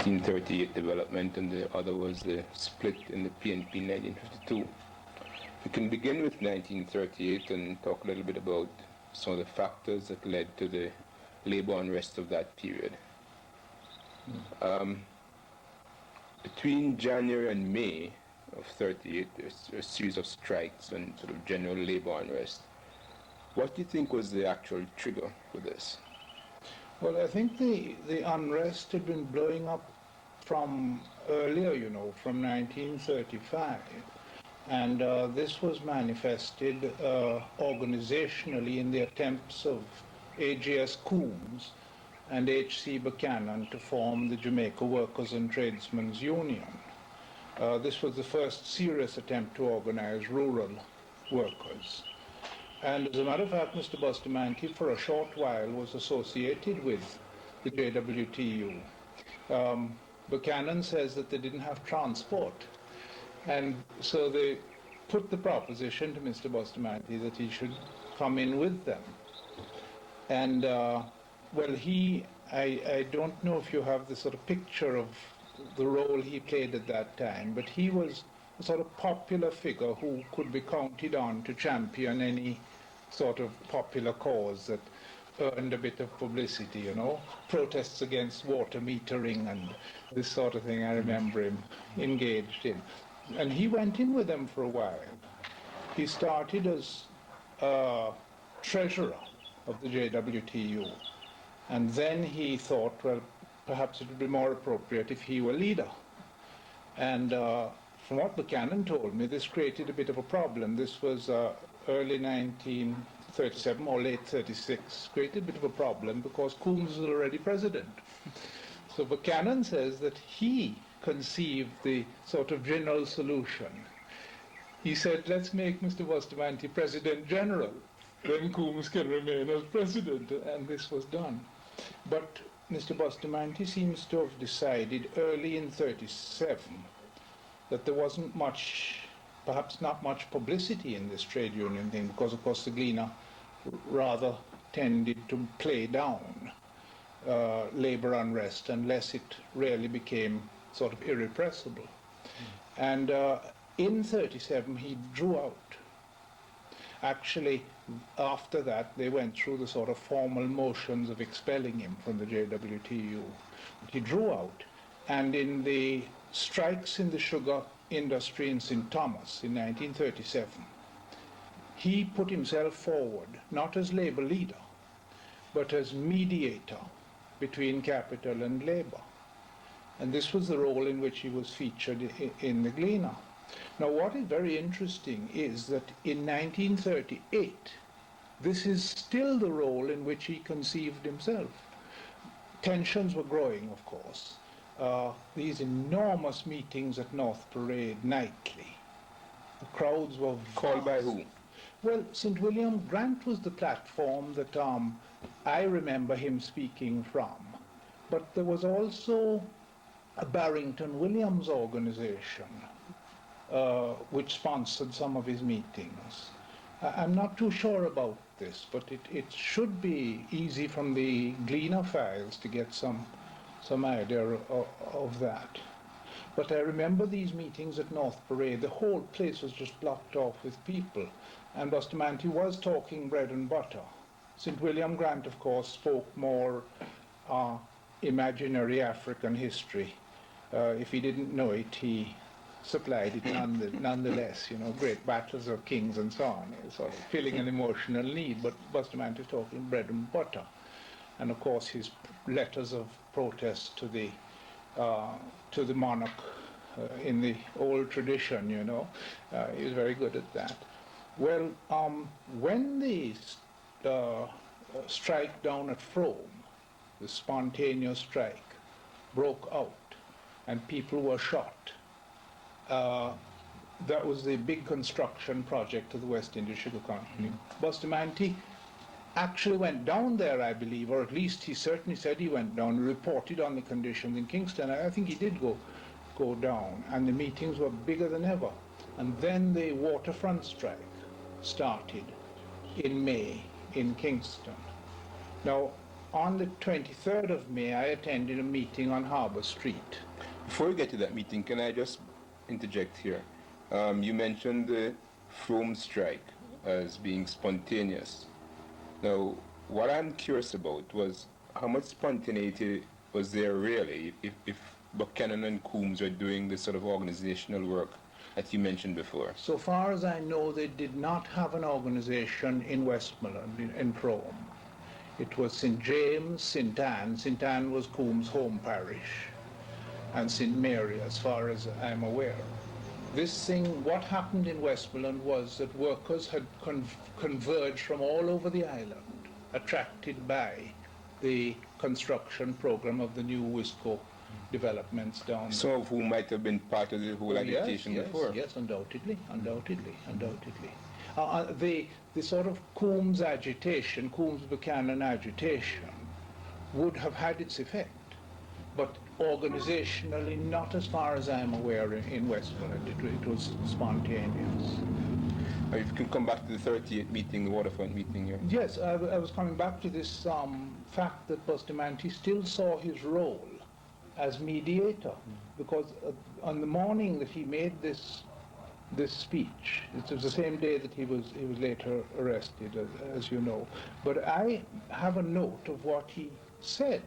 1938 development, and the other was the split in the PNP in 1952. We can begin with 1938 and talk a little bit about some of the factors that led to the labor unrest of that period. Between January and May of 38, there's a series of strikes and sort of general labor unrest. What do you think was the actual trigger for this? Well, I think the unrest had been blowing up from earlier, from 1935. And this was manifested organizationally in the attempts of A.J.S. Coombs and H.C. Buccanon to form the Jamaica Workers and Tradesmen's Union. This was the first serious attempt to organize rural workers. And as a matter of fact, Mr. Bustamante, for a short while, was associated with the JWTU. Buchanan says that they didn't have transport. And so they put the proposition to Mr. Bustamante that he should come in with them. And, well, I don't know if you have the sort of picture of the role he played at that time, but he was a sort of popular figure who could be counted on to champion any sort of popular cause that earned a bit of publicity, protests against water metering and this sort of thing I remember him engaged in. And he went in with them for a while. He started as treasurer of the JWTU, and then he thought, well, perhaps it would be more appropriate if he were leader. And from what Buchanan told me, this created a bit of a problem. This was early 1937 or late 36, created a bit of a problem because Coombs was already president. So Buchanan says that he conceived the sort of general solution. He said, let's make Mr. Bustamante President General, then Coombs can remain as president, and this was done. But Mr. Bustamante seems to have decided early in 37 that there wasn't much, perhaps not much publicity in this trade union thing, because of course the Gleaner rather tended to play down labor unrest unless it really became sort of irrepressible. And in 37 he drew out. Actually, after that they went through the sort of formal motions of expelling him from the JWTU. He drew out, and in the strikes in the sugar industry in St. Thomas in 1937, he put himself forward not as labor leader, but as mediator between capital and labor. And this was the role in which he was featured in the Gleaner. Now, what is very interesting is that in 1938, this is still the role in which he conceived himself. Tensions were growing, of course. These enormous meetings at North Parade nightly. The crowds were called by who? Well, St. William Grant was the platform that I remember him speaking from. But there was also a Barrington Williams organization which sponsored some of his meetings. I'm not too sure about this, but it should be easy from the Gleaner files to get some idea of that. But I remember these meetings at North Parade. The whole place was just blocked off with people, and Bustamante was talking bread and butter. St. William Grant, of course, spoke more imaginary African history. If he didn't know it, he supplied it nonetheless, great battles of kings and so on, sort of filling an emotional need, but Bustamante is talking bread and butter. And of course his letters of protest to the monarch in the old tradition, he was very good at that. Well, when the strike down at Frome, the spontaneous strike, broke out and people were shot, that was the big construction project of the West India Sugar Company. Bustamante actually went down there, I believe, or at least he certainly said he went down, reported on the conditions in Kingston. I think he did go down, and the meetings were bigger than ever. And then the waterfront strike started in May in Kingston. Now, on the 23rd of May, I attended a meeting on Harbour Street. Before we get to that meeting, can I just interject here? You mentioned the Frome strike as being spontaneous. Now, what I'm curious about was how much spontaneity was there really if Buccanon and Coombs were doing this sort of organizational work that you mentioned before? So far as I know, they did not have an organization in Westmoreland, in Frome. It was St. James, St. Anne. St. Anne was Coombs' home parish, and St. Mary, as far as I'm aware. This thing, what happened in Westmoreland was that workers had converged from all over the island, attracted by the construction program of the new Wisco developments down there. Some of whom might have been part of the whole agitation before. Yes, undoubtedly. The sort of Coombs agitation, Coombs-Buchanan agitation, would have had its effect, but organizationally, not as far as I'm aware in Westmoreland. It was spontaneous. If you can come back to the 38th meeting, the waterfront meeting here. Yes, I was coming back to this fact that Bustamante still saw his role as mediator, because on the morning that he made this speech, it was the same day that he was later arrested, as you know. But I have a note of what he said,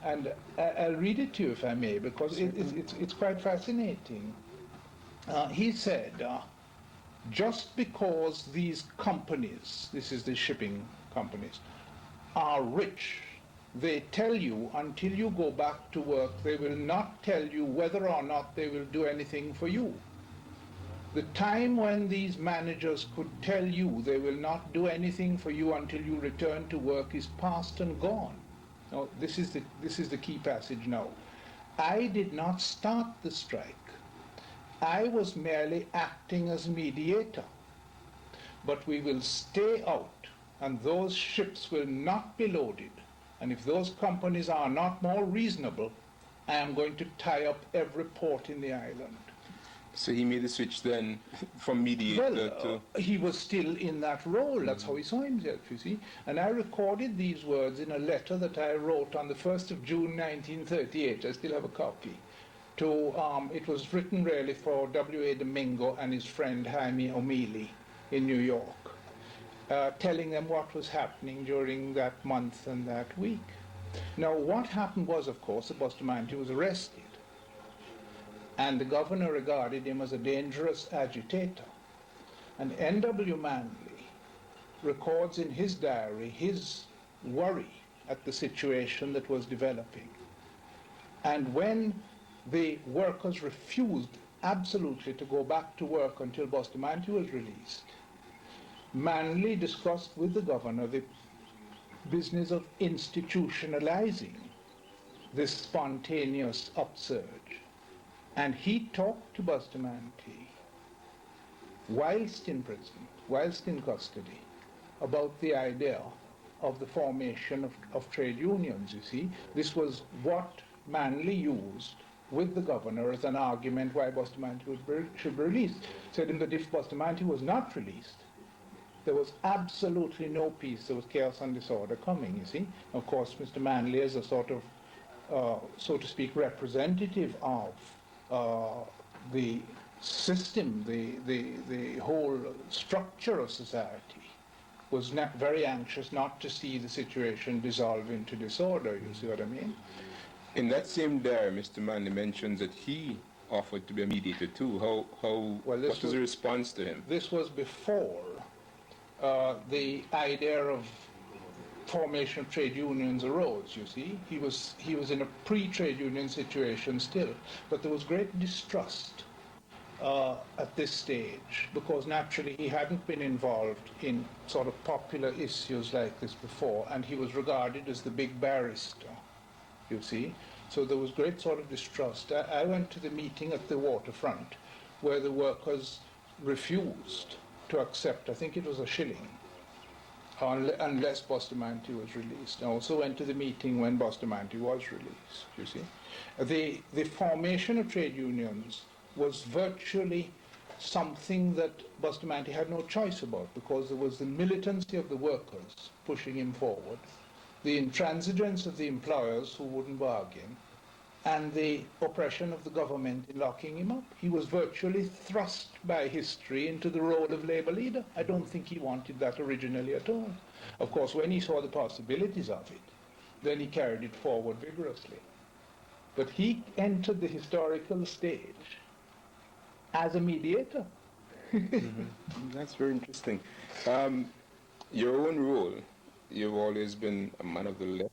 and I'll read it to you if I may, because it's quite fascinating. He said, just because these companies, this is the shipping companies, are rich, they tell you until you go back to work, they will not tell you whether or not they will do anything for you. The time when these managers could tell you they will not do anything for you until you return to work is past and gone. Now, this is the key passage now. I did not start the strike. I was merely acting as mediator. But we will stay out, and those ships will not be loaded. And if those companies are not more reasonable, I am going to tie up every port in the island. So he made the switch then from mediator to... he was still in that role. That's how he saw himself, you see. And I recorded these words in a letter that I wrote on the 1st of June 1938. I still have a copy. It was written really for W.A. Domingo and his friend Jaime O'Mealy in New York, telling them what was happening during that month and that week. Now, what happened was, of course, that Bustamante was arrested, and the governor regarded him as a dangerous agitator. And N.W. Manley records in his diary his worry at the situation that was developing. And when the workers refused absolutely to go back to work until Bustamante was released, Manley discussed with the governor the business of institutionalizing this spontaneous upsurge. And he talked to Bustamante whilst in prison, whilst in custody, about the idea of the formation of trade unions, you see. This was what Manley used with the governor as an argument why Bustamante should be released. Said him that if Bustamante was not released, there was absolutely no peace. There was chaos and disorder coming, you see. Of course, Mr. Manley is a sort of, so to speak, representative of the system, the whole structure of society, was very anxious not to see the situation dissolve into disorder, you see what I mean? In that same diary, Mr. Manley mentions that he offered to be a mediator too. What was the response to him? This was before the idea of formation of trade unions arose, you see. He was in a pre-trade union situation still, but there was great distrust at this stage, because naturally he hadn't been involved in sort of popular issues like this before, and he was regarded as the big barrister, you see. So there was great sort of distrust. I went to the meeting at the waterfront where the workers refused to accept, I think it was a shilling, unless Bustamante was released. I also went to the meeting when Bustamante was released, you see. The formation of trade unions was virtually something that Bustamante had no choice about, because there was the militancy of the workers pushing him forward. the intransigence of the employers who wouldn't bargain, and the oppression of the government in locking him up. He was virtually thrust by history into the role of labor leader. I don't think he wanted that originally at all. Of course, when he saw the possibilities of it, then he carried it forward vigorously. But he entered the historical stage as a mediator. That's very interesting. Your own role, you've always been a man of the left.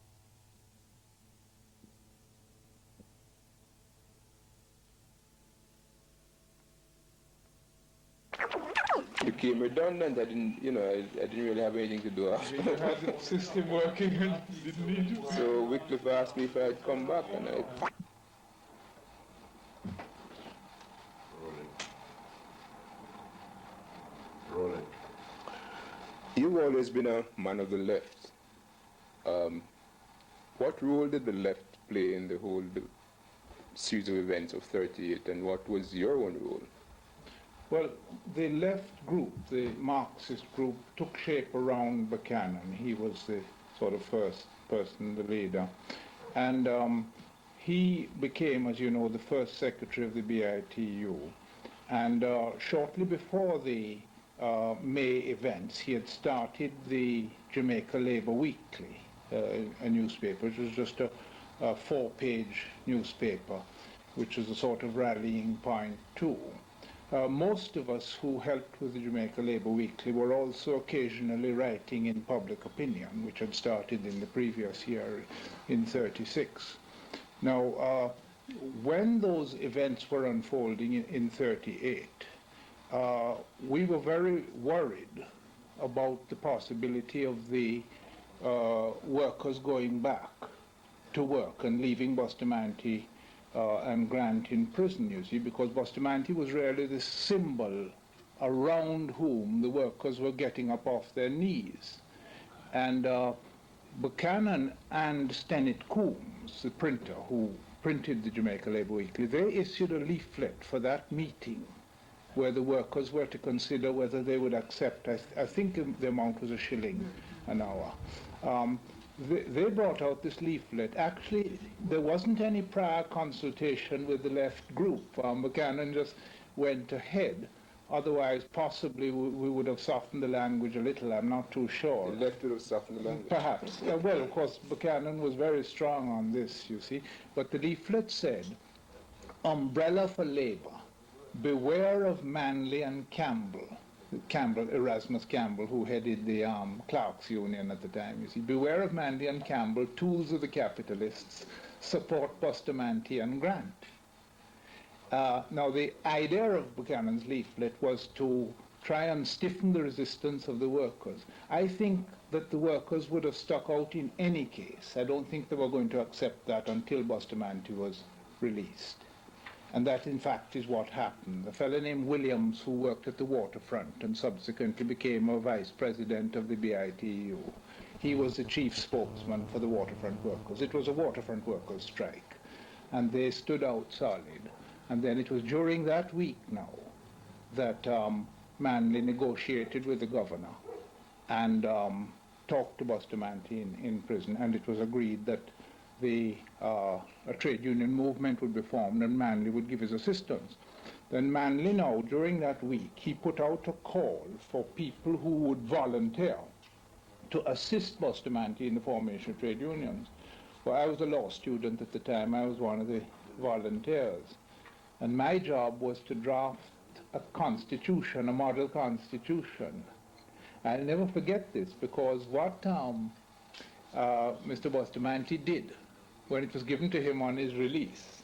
Became redundant. I didn't really have anything to do after. You had the system working and you didn't need to. So Wycliffe asked me if I'd come back, and I. Rolling. You've always been a man of the left. What role did the left play in the whole series of events of 38, and what was your own role? Well, the left group, the Marxist group, took shape around Buchanan. He was the sort of first person, the leader. And he became, as you know, the first secretary of the BITU. And shortly before the May events, he had started the Jamaica Labour Weekly, a newspaper, which was just a 4-page newspaper, which was a sort of rallying point too. Most of us who helped with the Jamaica Labour Weekly were also occasionally writing in Public Opinion, which had started in the previous year in '36. Now, when those events were unfolding in '38, we were very worried about the possibility of the workers going back to work and leaving Bustamante and Grant in prison, you see, because Bustamante was really the symbol around whom the workers were getting up off their knees. And Buchanan and Stennett Coombs, the printer who printed the Jamaica Labour Weekly, they issued a leaflet for that meeting where the workers were to consider whether they would accept, I think the amount was $1 an hour. They brought out this leaflet. Actually, there wasn't any prior consultation with the left group. Buchanan just went ahead. Otherwise, possibly we would have softened the language a little. I'm not too sure. The left would have softened the language. Perhaps. Well, of course, Buchanan was very strong on this, you see. But the leaflet said, "Umbrella for labor. Beware of Manley and Campbell." Erasmus Campbell, who headed the clerks union at the time, you see. "Beware of Manley and Campbell, tools of the capitalists, support Bustamante and Grant." Now, the idea of Buchanan's leaflet was to try and stiffen the resistance of the workers. I think that the workers would have stuck out in any case. I don't think they were going to accept that until Bustamante was released. And that, in fact, is what happened. A fellow named Williams, who worked at the waterfront and subsequently became a vice president of the BITU, he was the chief spokesman for the waterfront workers. It was a waterfront workers' strike, and they stood out solid. And then it was during that week now that Manley negotiated with the governor and talked to Bustamante in prison, and it was agreed that a trade union movement would be formed and Manley would give his assistance. Then Manley now, during that week, he put out a call for people who would volunteer to assist Bustamante in the formation of trade unions. Well, I was a law student at the time. I was one of the volunteers. And my job was to draft a constitution, a model constitution. I'll never forget this, because what Mr. Bustamante did when it was given to him on his release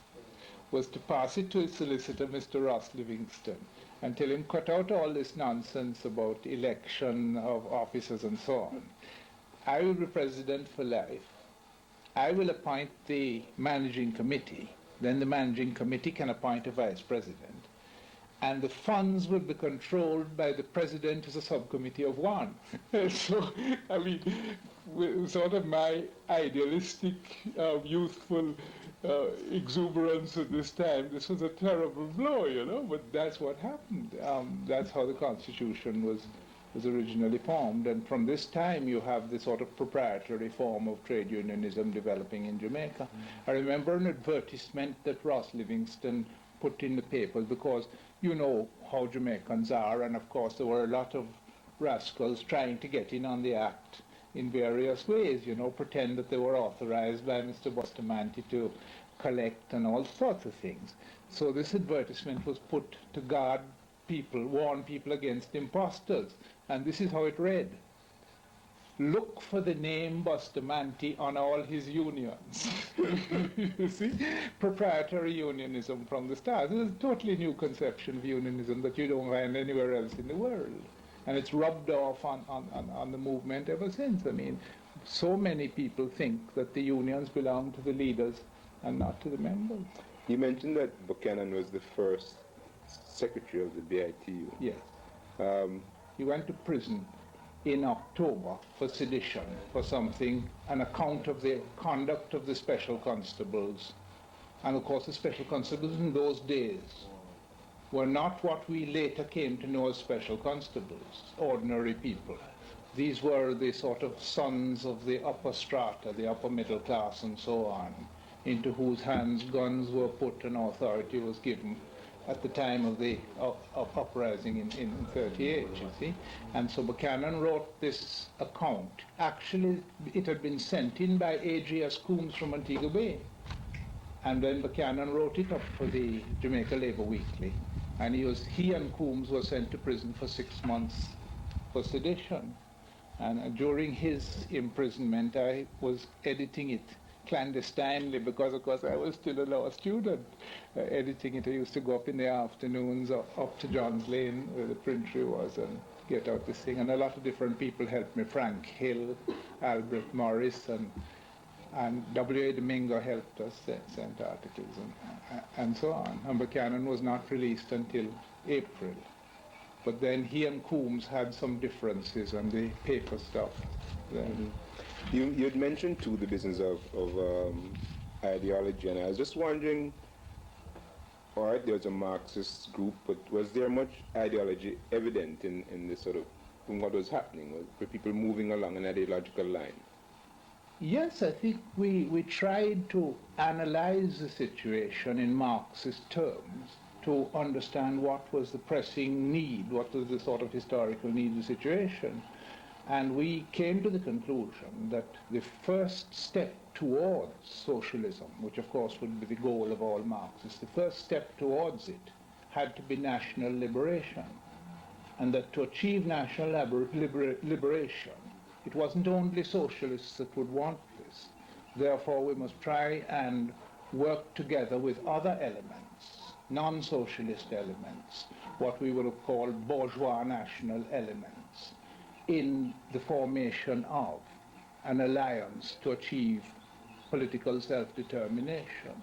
was to pass it to his solicitor, Mr. Ross Livingston, and tell him, cut out all this nonsense about election of officers and so on. I will be president for life. I will appoint the managing committee. Then the managing committee can appoint a vice president. And the funds will be controlled by the president as a subcommittee of one. So, I mean, sort of my idealistic, youthful exuberance at this time, this was a terrible blow, you know, but that's what happened. That's how the Constitution was originally formed, and from this time you have the sort of proprietary form of trade unionism developing in Jamaica. I remember an advertisement that Ross Livingston put in the papers, because you know how Jamaicans are, and of course there were a lot of rascals trying to get in on the act in various ways, you know, pretend that they were authorized by Mr. Bustamante to collect and all sorts of things. So this advertisement was put to guard people, warn people against imposters, and this is how it read: look for the name Bustamante on all his unions. You see, proprietary unionism from the start. This is a totally new conception of unionism that you don't find anywhere else in the world. And it's rubbed off on the movement ever since. I mean, so many people think that the unions belong to the leaders and not to the members. You mentioned that Buchanan was the first secretary of the BITU. Yes. He went to prison in October for sedition, for something, an account of the conduct of the special constables. And of course the special constables in those days were not what we later came to know as special constables, ordinary people. These were the sort of sons of the upper strata, the upper middle class and so on, into whose hands guns were put and authority was given at the time of the uprising in 38, you see. And so Buchanan wrote this account. Actually, it had been sent in by A.G.S. Coombs from Antigua Bay. And then Buchanan wrote it up for the Jamaica Labour Weekly. And he and Coombs were sent to prison for 6 months for sedition. And during his imprisonment, I was editing it clandestinely, because of course I was still a law student. Editing it, I used to go up in the afternoons up to John's Lane, where the printery was, and get out this thing. And a lot of different people helped me. Frank Hill, Albert Morris, and W.A. Domingo helped us, sent articles and so on. And Buchanan was not released until April. But then he and Coombs had some differences on the paper stuff. Then. You had mentioned too the business of ideology, and I was just wondering, all right, there was a Marxist group, but was there much ideology evident in this sort of, in what was happening? Were people moving along an ideological line? Yes, I think we tried to analyze the situation in Marxist terms to understand what was the pressing need, what was the sort of historical need of the situation. And we came to the conclusion that the first step towards socialism, which of course would be the goal of all Marxists, the first step towards it had to be national liberation. And that to achieve national liberation, it wasn't only socialists that would want this. Therefore, we must try and work together with other elements, non-socialist elements, what we would have called bourgeois national elements, in the formation of an alliance to achieve political self-determination.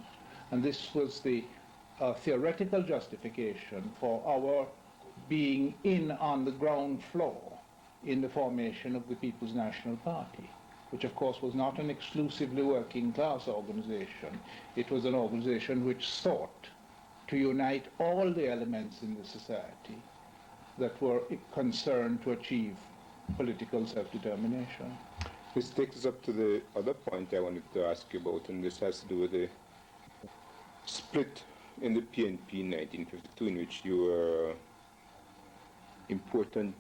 And this was the theoretical justification for our being in on the ground floor in the formation of the People's National Party, which of course was not an exclusively working class organization. It was an organization which sought to unite all the elements in the society that were concerned to achieve political self-determination. This takes us up to the other point I wanted to ask you about, and this has to do with the split in the PNP in 1952, in which you were an important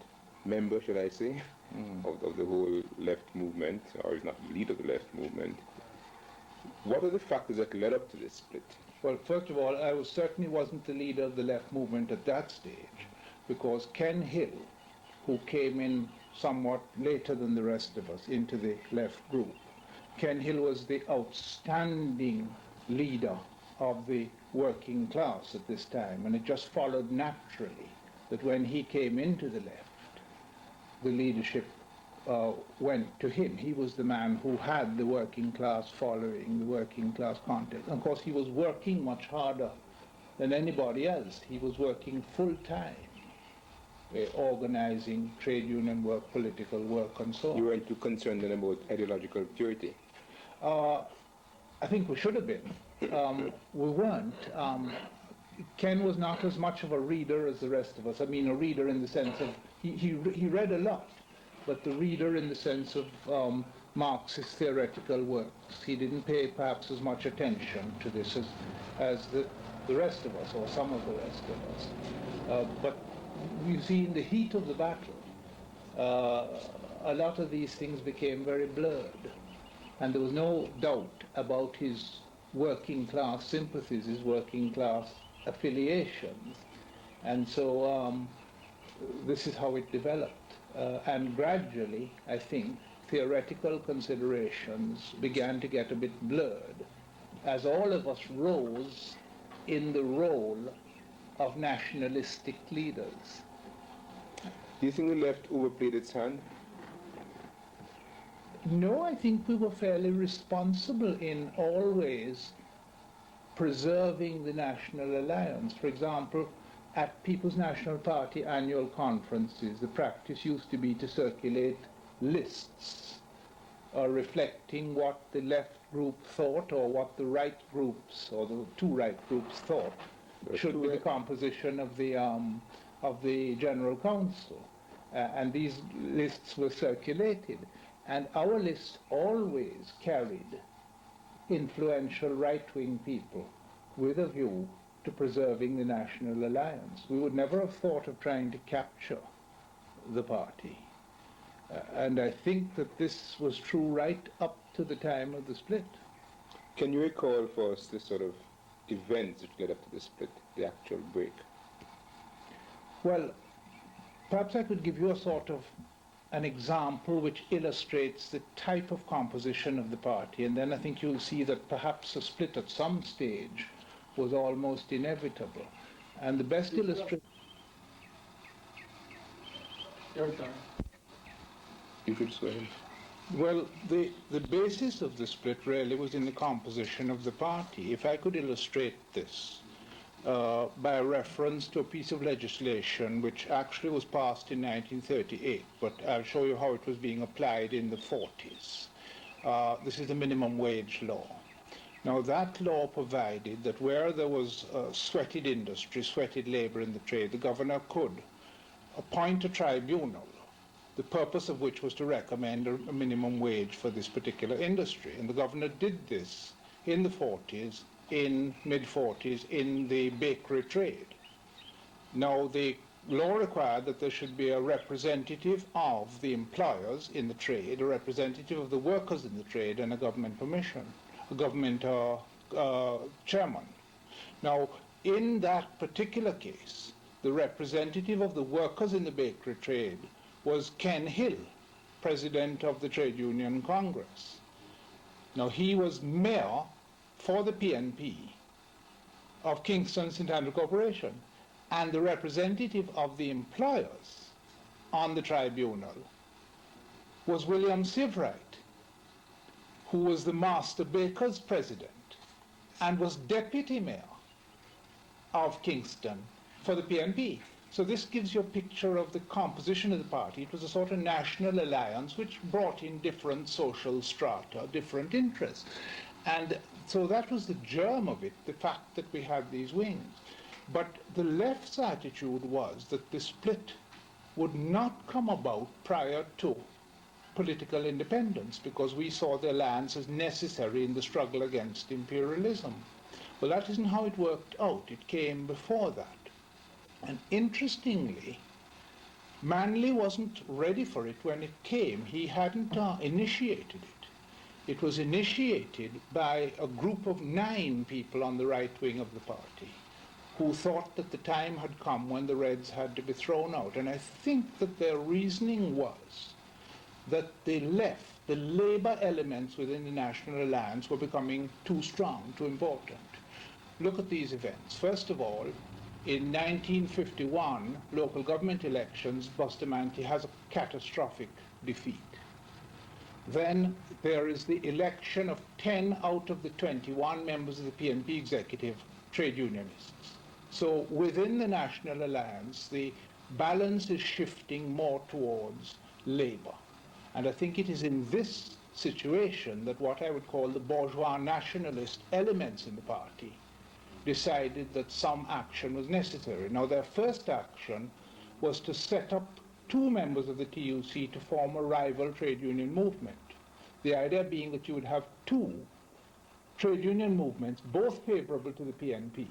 member, should I say, of the whole left movement, or if not the leader of the left movement. What are the factors that led up to this split? Well, first of all, I certainly wasn't the leader of the left movement at that stage, because Ken Hill, who came in somewhat later than the rest of us into the left group, Ken Hill was the outstanding leader of the working class at this time, and it just followed naturally that when he came into the left, the leadership went to him. He was the man who had the working class following, the working class context. And of course, he was working much harder than anybody else. He was working full-time, organizing trade union work, political work, and so on. You weren't too concerned then about ideological purity? I think we should have been. We weren't. Ken was not as much of a reader as the rest of us. I mean, a reader in the sense of he read a lot, but the reader in the sense of Marxist theoretical works. He didn't pay perhaps as much attention to this as the rest of us, or some of the rest of us. But you see, in the heat of the battle, a lot of these things became very blurred, and there was no doubt about his working class sympathies, his working class affiliations, and so this is how it developed. And gradually, I think, theoretical considerations began to get a bit blurred as all of us rose in the role of nationalistic leaders. Do you think the left overplayed its hand? No, I think we were fairly responsible in always preserving the National Alliance. For example, at People's National Party annual conferences, the practice used to be to circulate lists reflecting what the left group thought or what the right groups, or the two right groups thought, should be the composition of the General Council. And these lists were circulated. And our list always carried influential right-wing people with a view to preserving the National Alliance. We would never have thought of trying to capture the party. And I think that this was true right up to the time of the split. Can you recall for us the sort of events that led up to the split, the actual break? Well, perhaps I could give you a sort of an example which illustrates the type of composition of the party, and then I think you'll see that perhaps a split at some stage was almost inevitable. And the best illustration... You could say. Well, the basis of the split really was in the composition of the party. If I could illustrate this by a reference to a piece of legislation which actually was passed in 1938, but I'll show you how it was being applied in the 40s. This is the minimum wage law. Now, that law provided that where there was sweated industry, sweated labor in the trade, the governor could appoint a tribunal, the purpose of which was to recommend a minimum wage for this particular industry. And the governor did this in the 40s, in mid-40s, in the bakery trade. Now, the law required that there should be a representative of the employers in the trade, a representative of the workers in the trade, and a government chairman. Now, in that particular case, the representative of the workers in the bakery trade was Ken Hill, president of the Trade Union Congress. Now, he was mayor for the PNP of Kingston St. Andrew Corporation, and the representative of the employers on the tribunal was William Siveright, who was the Master Bakers president and was deputy mayor of Kingston for the PNP. So this gives you a picture of the composition of the party. It was a sort of national alliance which brought in different social strata, different interests. And so that was the germ of it, the fact that we had these wings. But the left's attitude was that the split would not come about prior to political independence, because we saw the alliance as necessary in the struggle against imperialism. Well, that isn't how it worked out. It came before that. And interestingly, Manley wasn't ready for it when it came. He hadn't initiated it. It was initiated by a group of 9 people on the right wing of the party who thought that the time had come when the Reds had to be thrown out. And I think that their reasoning was that the left, the labor elements within the National Alliance, were becoming too strong, too important. Look at these events. First of all, in 1951, local government elections, Bustamante has a catastrophic defeat. Then there is the election of 10 out of the 21 members of the PNP executive trade unionists. So within the National Alliance, the balance is shifting more towards labor. And I think it is in this situation that what I would call the bourgeois nationalist elements in the party decided that some action was necessary. Now, their first action was to set up two members of the TUC to form a rival trade union movement. The idea being that you would have two trade union movements, both favorable to the PNP,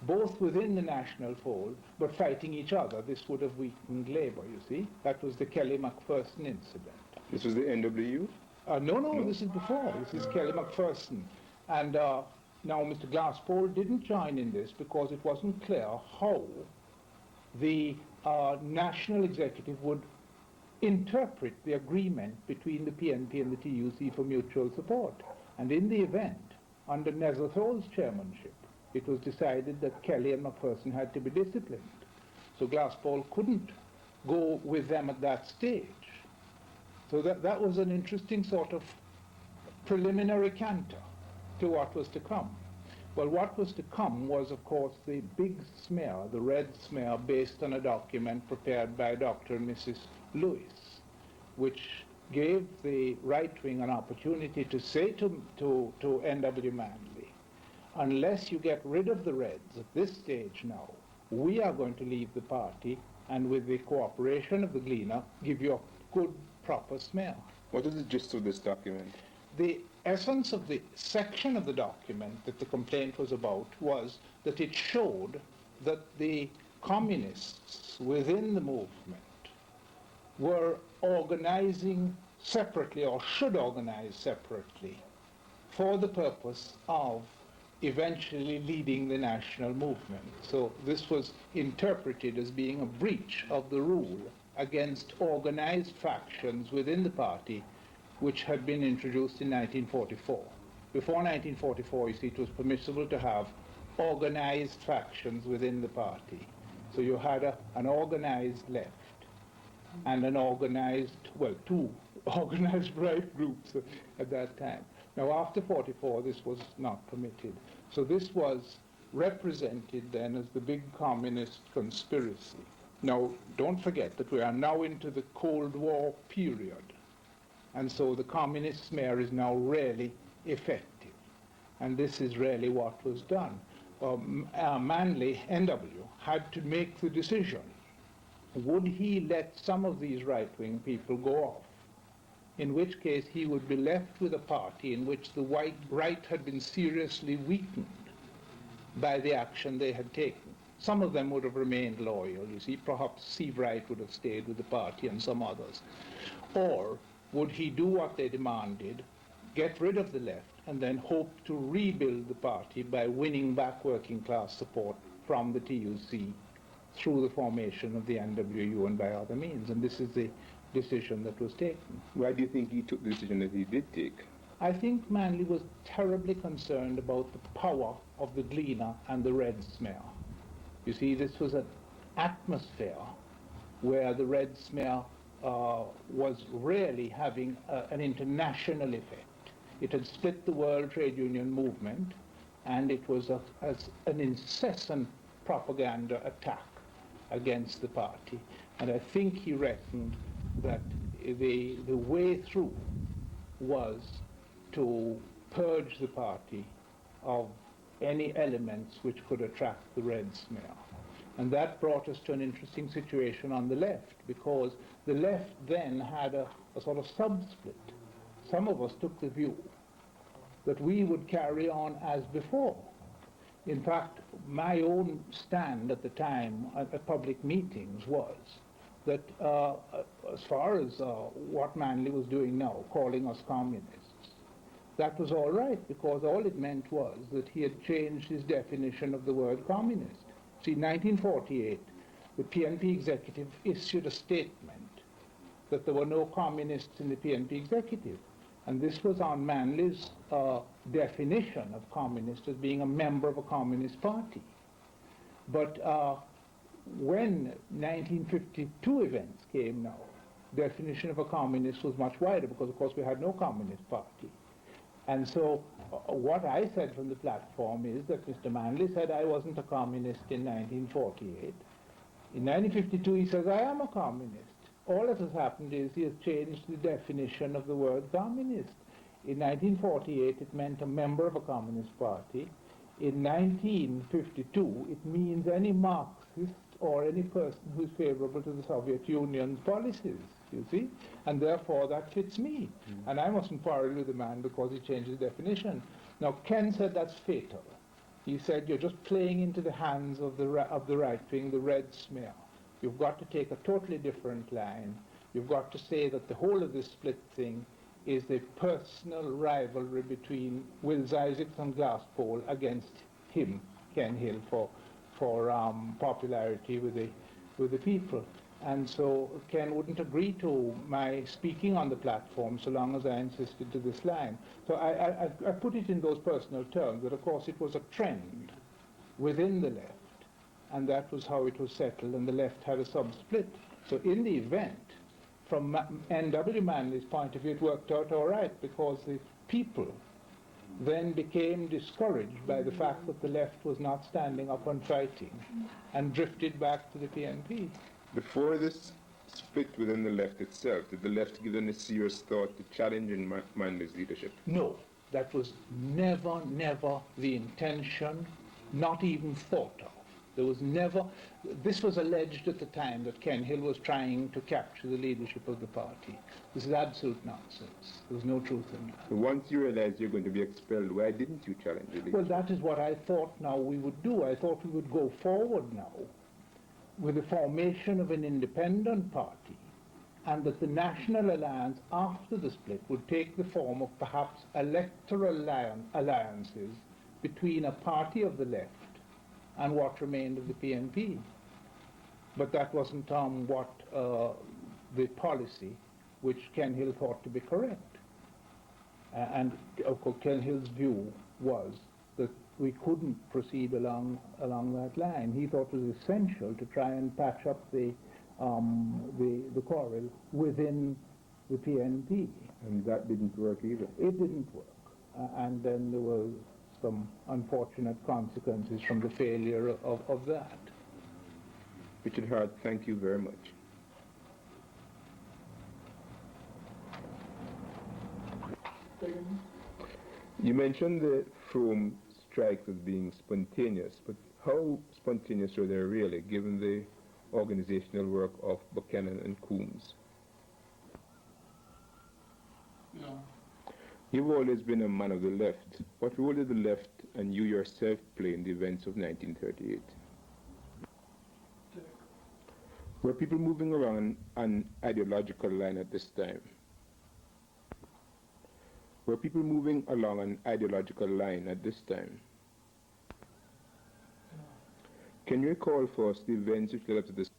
both within the national fold, but fighting each other. This would have weakened Labour, you see. That was the Kelly McPherson incident. This was the NWU? No, this is before. This is Kelly McPherson. And now Mr. Glasspool didn't join in this because it wasn't clear how the national executive would interpret the agreement between the PNP and the TUC for mutual support. And in the event, under Neville's chairmanship, it was decided that Kelly and McPherson had to be disciplined. So Glasspool couldn't go with them at that stage. So that was an interesting sort of preliminary canter to what was to come. Well, what was to come was, of course, the big smear, the red smear, based on a document prepared by Dr. and Mrs. Lewis, which gave the right wing an opportunity to say to N.W. Manley, unless you get rid of the Reds at this stage now, we are going to leave the party and with the cooperation of the Gleaner, give you a good, proper smear. What is the gist of this document? The essence of the section of the document that the complaint was about was that it showed that the communists within the movement were organizing separately, or should organize separately, for the purpose of eventually leading the national movement. So this was interpreted as being a breach of the rule against organized factions within the party, which had been introduced in 1944. Before 1944, you see, it was permissible to have organized factions within the party. So you had an organized left and an organized, well, two organized right groups at that time. Now, after 44, this was not permitted. So this was represented then as the big communist conspiracy. Now, don't forget that we are now into the Cold War period. And so the communist smear is now really effective. And this is really what was done. Manley, NW, had to make the decision. Would he let some of these right-wing people go off? In which case he would be left with a party in which the right had been seriously weakened by the action they had taken. Some of them would have remained loyal, you see. Perhaps Steve Wright would have stayed with the party and some others. Or would he do what they demanded, get rid of the left, and then hope to rebuild the party by winning back working class support from the TUC through the formation of the NWU and by other means? And this is the decision that was taken. Why do you think he took the decision that he did take? I think Manley was terribly concerned about the power of the Gleaner and the Red smear. You see, this was an atmosphere where the Red smear was really having an international effect. It had split the World Trade Union movement, and it was as an incessant propaganda attack against the party. And I think he reckoned that the way through was to purge the party of any elements which could attract the Red smear. And that brought us to an interesting situation on the left, because the left then had a sort of sub-split. Some of us took the view that we would carry on as before. In fact, my own stand at the time at public meetings was that as far as what Manley was doing now, calling us communists, that was all right, because all it meant was that he had changed his definition of the word communist. See, in 1948, the PNP executive issued a statement that there were no communists in the PNP executive. And this was on Manley's definition of communist as being a member of a communist party. But when 1952 events came now, definition of a communist was much wider, because of course we had no communist party. And so what I said from the platform is that Mr. Manley said I wasn't a communist in 1948. In 1952 he says I am a communist. All that has happened is he has changed the definition of the word communist. In 1948 it meant a member of a communist party. In 1952 it means any Marxist or any person who is favorable to the Soviet Union's policies, you see, and therefore that fits me. And I mustn't quarrel with the man because he changed the definition. Now, Ken said that's fatal. He said you're just playing into the hands of the right wing, the red smear. You've got to take a totally different line. You've got to say that the whole of this split thing is a personal rivalry between Wills Isaacs and Glasspool against him, Ken Hill, for popularity with the people. And so Ken wouldn't agree to my speaking on the platform so long as I insisted to this line. So I put it in those personal terms, that of course it was a trend within the left, and that was how it was settled, and the left had a sub-split. So in the event, from N.W. Manley's point of view, it worked out all right, because the people then became discouraged by the fact that the left was not standing up and fighting, and drifted back to the PNP. Before this split within the left itself, did the left give any serious thought to challenging Manley's leadership? No, that was never the intention, not even thought of. There was never, this was alleged at the time that Ken Hill was trying to capture the leadership of the party. This is absolute nonsense. There's no truth in that. Once you realized you're going to be expelled, why didn't you challenge the leadership? Well, that is what I thought now we would do. I thought we would go forward now with the formation of an independent party, and that the National Alliance after the split would take the form of perhaps electoral alliances between a party of the left and what remained of the PNP. But that wasn't what the policy which Ken Hill thought to be correct. And of course Ken Hill's view was that we couldn't proceed along that line. He thought it was essential to try and patch up the quarrel within the PNP. And that didn't work either. It didn't work. And then there were some unfortunate consequences from the failure of that. Richard Hart, thank you very much. You mentioned the Frome strikes as being spontaneous, but how spontaneous were they really, given the organizational work of Buccanon and Coombs? Yeah. You've always been a man of the left. What role did the left and you yourself play in the events of 1938? Were people moving around an ideological line at this time? Were people moving along an ideological line at this time? Can you recall for us the events which led up to this